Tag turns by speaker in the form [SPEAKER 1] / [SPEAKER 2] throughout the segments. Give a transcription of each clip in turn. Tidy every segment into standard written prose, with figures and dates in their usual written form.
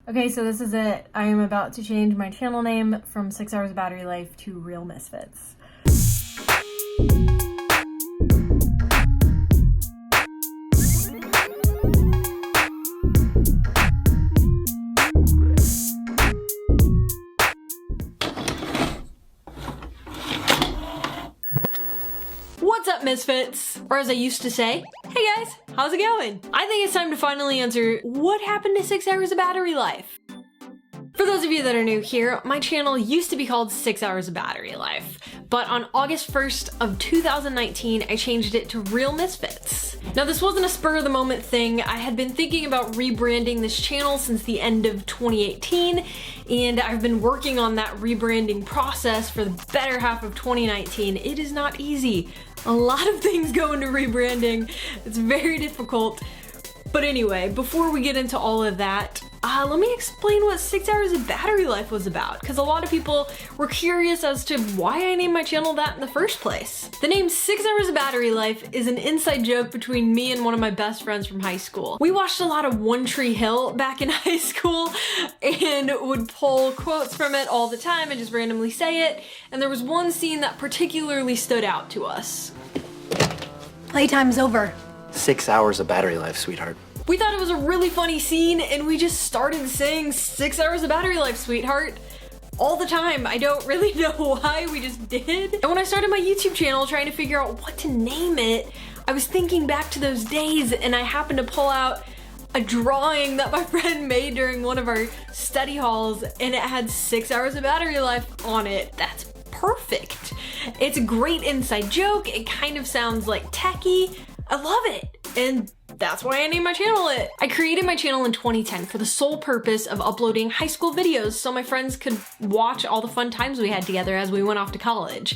[SPEAKER 1] Okay, so this is it. I am about to change my channel name from 6 Hours of Battery Life to Real Misfits.
[SPEAKER 2] What's up, Misfits? Or as I used to say, hey guys, how's it going? I think it's time to finally answer what happened to 6 Hours of Battery Life. For those of you that are new here, my channel used to be called 6 Hours of Battery Life, but on August 1st of 2019, I changed it to Real Misfits. Now this wasn't a spur of the moment thing. I had been thinking about rebranding this channel since the end of 2018, and I've been working on that rebranding process for the better half of 2019. It is not easy. A lot of things go into rebranding. It's very difficult. But anyway, before we get into all of that, let me explain what 6 Hours of Battery Life was about, because a lot of people were curious as to why I named my channel that in the first place. The name 6 Hours of Battery Life is an inside joke between me and one of my best friends from high school. We watched a lot of One Tree Hill back in high school and would pull quotes from it all the time and just randomly say it, and there was one scene that particularly stood out to us.
[SPEAKER 3] Playtime's over.
[SPEAKER 4] 6 hours of battery life, sweetheart.
[SPEAKER 2] We thought it was a really funny scene, and we just started saying 6 hours of battery life, sweetheart, all the time. I don't really know why, we just did. And when I started my YouTube channel trying to figure out what to name it, I was thinking back to those days, and I happened to pull out a drawing that my friend made during one of our study halls, and it had 6 hours of battery life on it. That's perfect. It's a great inside joke. It kind of sounds like techie. I love it, and that's why I named my channel it. I created my channel in 2010 for the sole purpose of uploading high school videos so my friends could watch all the fun times we had together as we went off to college.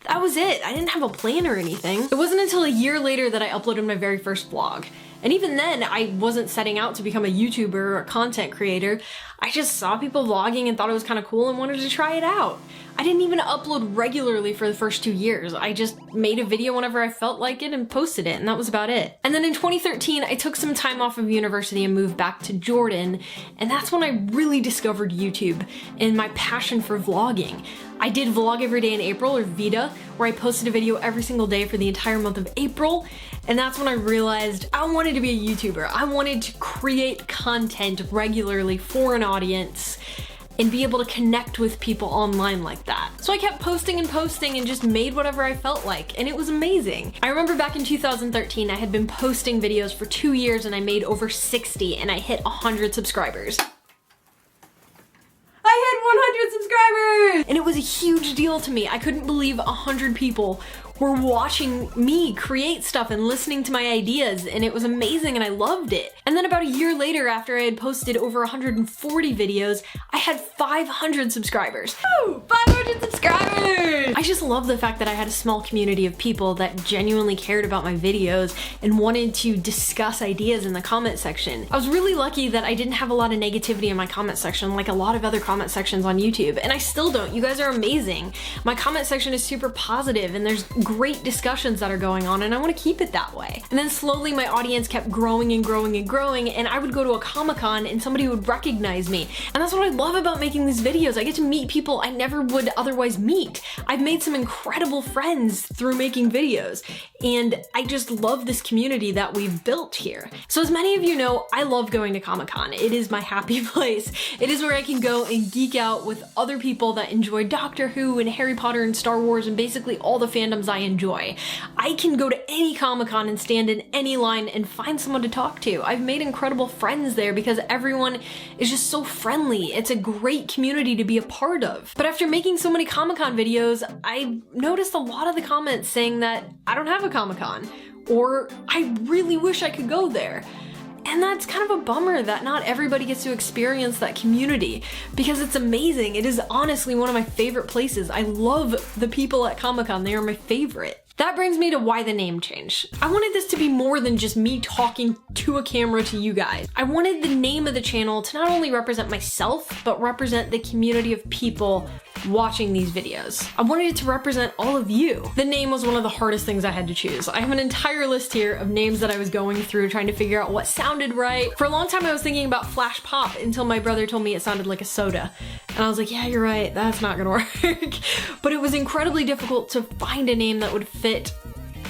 [SPEAKER 2] That was it. I didn't have a plan or anything. It wasn't until a year later that I uploaded my very first vlog. And even then, I wasn't setting out to become a YouTuber or a content creator. I just saw people vlogging and thought it was kind of cool and wanted to try it out. I didn't even upload regularly for the first 2 years. I just made a video whenever I felt like it and posted it, and that was about it. And then in 2013, I took some time off of university and moved back to Jordan, and that's when I really discovered YouTube and my passion for vlogging. I did Vlog Every Day in April, or VIDA, where I posted a video every single day for the entire month of April, and that's when I realized I wanted to be a YouTuber. I wanted to create content regularly for an audience and be able to connect with people online like that. So I kept posting and posting and just made whatever I felt like, and it was amazing. I remember back in 2013, I had been posting videos for 2 years and I made over 60 and I hit 100 subscribers. I hit 100 subscribers! And it was a huge deal to me. I couldn't believe 100 people were watching me create stuff and listening to my ideas, and it was amazing and I loved it. And then about a year later, after I had posted over 140 videos, I had 500 subscribers. Woo! 500 subscribers! I just love the fact that I had a small community of people that genuinely cared about my videos and wanted to discuss ideas in the comment section. I was really lucky that I didn't have a lot of negativity in my comment section like a lot of other comment sections on YouTube, and I still don't. You guys are amazing. My comment section is super positive and there's great discussions that are going on, and I want to keep it that way. And then slowly my audience kept growing and growing and growing, and I would go to a Comic-Con and somebody would recognize me. And that's what I love about making these videos. I get to meet people I never would otherwise meet. I've made some incredible friends through making videos, and I just love this community that we've built here. So as many of you know, I love going to Comic-Con. It is my happy place. It is where I can go and geek out with other people that enjoy Doctor Who and Harry Potter and Star Wars and basically all the fandoms I enjoy. I can go to any Comic-Con and stand in any line and find someone to talk to. I've made incredible friends there because everyone is just so friendly. It's a great community to be a part of. But after making so many Comic-Con videos, I noticed a lot of the comments saying that I don't have a Comic-Con, or I really wish I could go there. And that's kind of a bummer that not everybody gets to experience that community, because it's amazing. It is honestly one of my favorite places. I love the people at Comic-Con. They are my favorite. That brings me to why the name change. I wanted this to be more than just me talking to a camera to you guys. I wanted the name of the channel to not only represent myself, but represent the community of people watching these videos. I wanted it to represent all of you. The name was one of the hardest things I had to choose. I have an entire list here of names that I was going through trying to figure out what sounded right. For a long time I was thinking about Flash Pop until my brother told me it sounded like a soda. And I was like, yeah, you're right, that's not gonna work. But it was incredibly difficult to find a name that would fit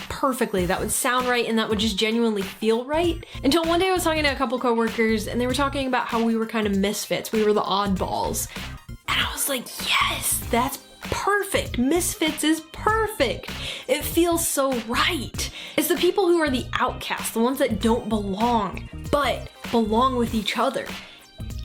[SPEAKER 2] perfectly, that would sound right, and that would just genuinely feel right. Until one day I was talking to a couple coworkers and they were talking about how we were kind of misfits. We were the oddballs. And I was like, yes, that's perfect. Misfits is perfect. It feels so right. It's the people who are the outcasts, the ones that don't belong, but belong with each other.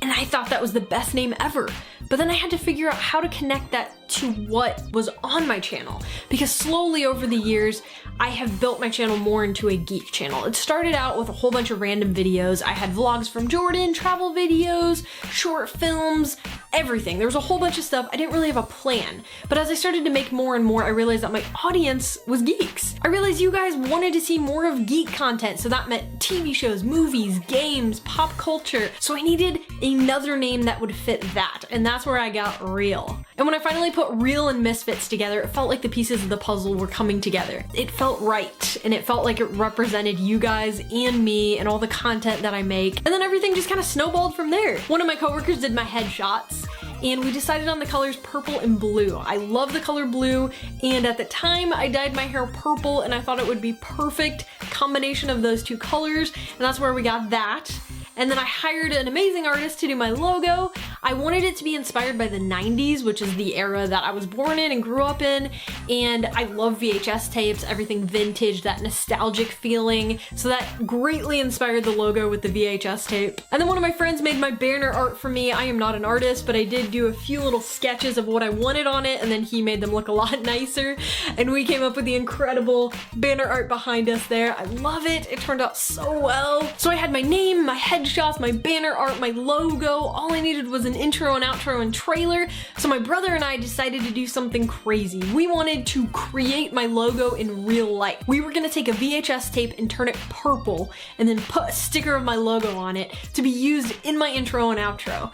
[SPEAKER 2] And I thought that was the best name ever. But then I had to figure out how to connect that to what was on my channel, because slowly over the years, I have built my channel more into a geek channel. It started out with a whole bunch of random videos. I had vlogs from Jordan, travel videos, short films, everything. There was a whole bunch of stuff. I didn't really have a plan. But as I started to make more and more, I realized that my audience was geeks. I realized you guys wanted to see more of geek content, so that meant TV shows, movies, games, pop culture. So I needed another name that would fit that, and that's where I got Real. And when I finally put Real and Misfits together, it felt like the pieces of the puzzle were coming together. It felt right, and it felt like it represented you guys and me and all the content that I make. And then everything just kind of snowballed from there. One of my coworkers did my headshots, and we decided on the colors purple and blue. I love the color blue, and at the time I dyed my hair purple, and I thought it would be perfect combination of those two colors, and that's where we got that. And then I hired an amazing artist to do my logo. I wanted it to be inspired by the 90s, which is the era that I was born in and grew up in. And I love VHS tapes, everything vintage, that nostalgic feeling. So that greatly inspired the logo with the VHS tape. And then one of my friends made my banner art for me. I am not an artist, but I did do a few little sketches of what I wanted on it, and then he made them look a lot nicer. And we came up with the incredible banner art behind us there. I love it. It turned out so well. So I had my name, my headshots, my banner art, my logo. All I needed was an intro and outro and trailer. So my brother and I decided to do something crazy. We wanted to create my logo in real life. We were gonna take a VHS tape and turn it purple and then put a sticker of my logo on it to be used in my intro and outro.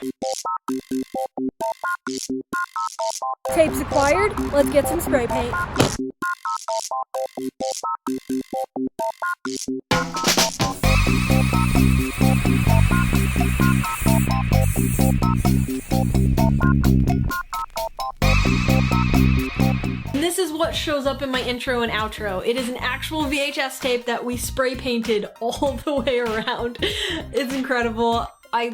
[SPEAKER 1] Tapes acquired. Let's get some spray paint.
[SPEAKER 2] And this is what shows up in my intro and outro. It is an actual VHS tape that we spray painted all the way around. It's incredible. I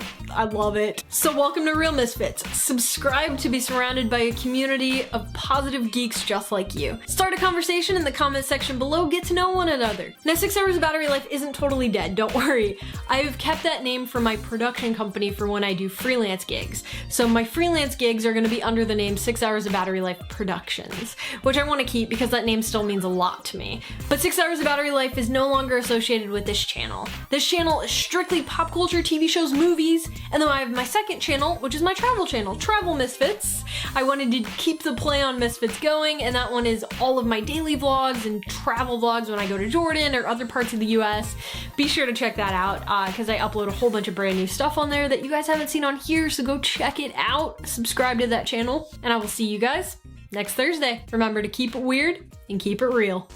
[SPEAKER 2] love it. So welcome to Real Misfits. Subscribe to be surrounded by a community of positive geeks just like you. Start a conversation in the comment section below, get to know one another. Now 6 Hours of Battery Life isn't totally dead, don't worry. I've kept that name for my production company for when I do freelance gigs. So my freelance gigs are gonna be under the name 6 Hours of Battery Life Productions, which I wanna keep because that name still means a lot to me. But 6 Hours of Battery Life is no longer associated with this channel. This channel is strictly pop culture, TV shows, movies, and then I have my second channel, which is my travel channel, Travel Misfits. I wanted to keep the play on Misfits going, and that one is all of my daily vlogs and travel vlogs when I go to Jordan or other parts of the US. Be sure to check that out, because I upload a whole bunch of brand new stuff on there that you guys haven't seen on here, so go check it out. Subscribe to that channel, and I will see you guys next Thursday. Remember to keep it weird and keep it real.